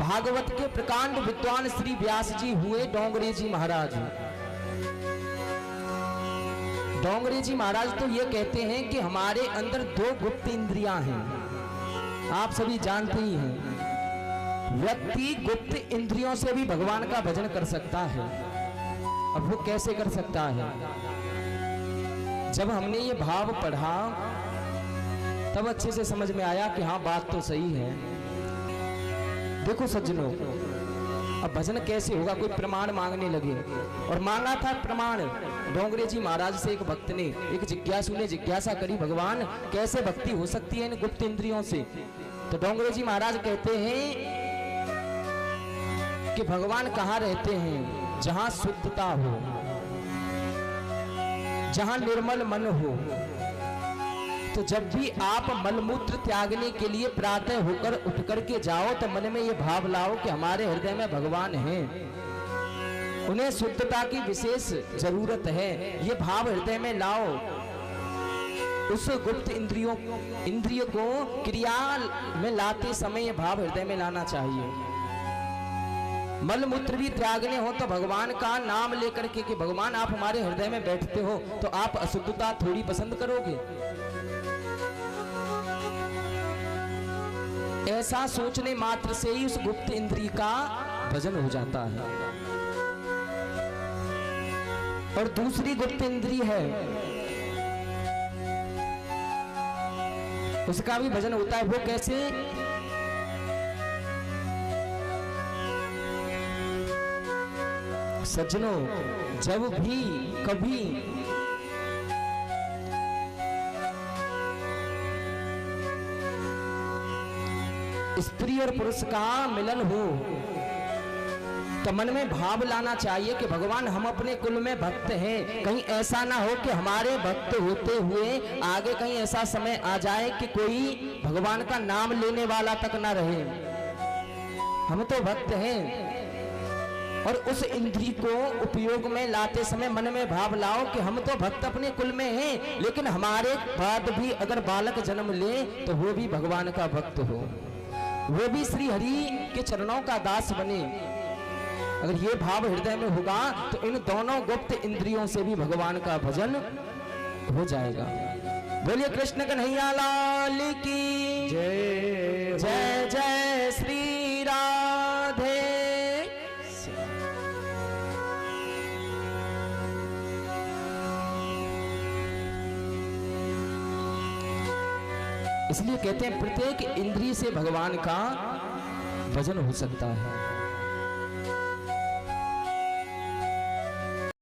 भागवत के प्रकांड विद्वान श्री व्यास जी हुए डोंगरे जी महाराज। डोंगरे जी महाराज तो ये कहते हैं कि हमारे अंदर दो गुप्त इंद्रियां हैं, आप सभी जानते ही हैं। व्यक्ति गुप्त इंद्रियों से भी भगवान का भजन कर सकता है। अब वो कैसे कर सकता है? जब हमने ये भाव पढ़ा तब अच्छे से समझ में आया कि हाँ बात तो सही है। देखो सज्जनों, अब भजन कैसे होगा? कोई प्रमाण मांगने लगे, और मांगा था प्रमाण डोंगरे जी महाराज से। एक भक्त ने, एक जिज्ञासु ने जिज्ञासा करी, भगवान कैसे भक्ति हो सकती है इन गुप्त इंद्रियों से? तो डोंगरे जी महाराज कहते हैं कि भगवान कहाँ रहते हैं? जहां शुद्धता हो, जहां निर्मल मन हो। तो जब भी आप मलमूत्र त्यागने के लिए प्रातः होकर उठ करके जाओ तो मन में ये भाव लाओ कि हमारे हृदय में भगवान हैं, उन्हें शुद्धता की विशेष जरूरत है। ये भाव हृदय में लाओ। उस गुप्त इंद्रिय को क्रिया में लाते समय ये भाव हृदय में लाना चाहिए। मलमूत्र भी त्यागने हो तो भगवान का नाम लेकर के कि भगवान आप हमारे हृदय में बैठते हो, तो आप अशुद्धता थोड़ी पसंद करोगे? ऐसा सोचने मात्र से ही उस गुप्त इंद्रिय का भजन हो जाता है। और दूसरी गुप्त इंद्रिय है, उसका भी भजन होता है। वो कैसे? सज्जनों, जब भी कभी स्त्री और पुरुष का मिलन हो तो मन में भाव लाना चाहिए कि भगवान हम अपने कुल में भक्त हैं। कहीं ऐसा ना हो कि हमारे भक्त होते हुए आगे कहीं ऐसा समय आ जाए कि कोई भगवान का नाम लेने वाला तक ना रहे। हम तो भक्त हैं। और उस इंद्रिय को उपयोग में लाते समय मन में भाव लाओ कि हम तो भक्त अपने कुल में हैं, लेकिन हमारे बाद भी अगर बालक जन्म ले तो वो भी भगवान का भक्त हो, वो भी श्री हरि के चरणों का दास बने। अगर ये भाव हृदय में होगा तो इन दोनों गुप्त इंद्रियों से भी भगवान का भजन हो जाएगा। बोलिए कृष्ण कन्हैया लाल की जय। जय जय श्री राधे। इसलिए कहते हैं प्रत्येक इंद्रिय से भगवान का भजन हो सकता है।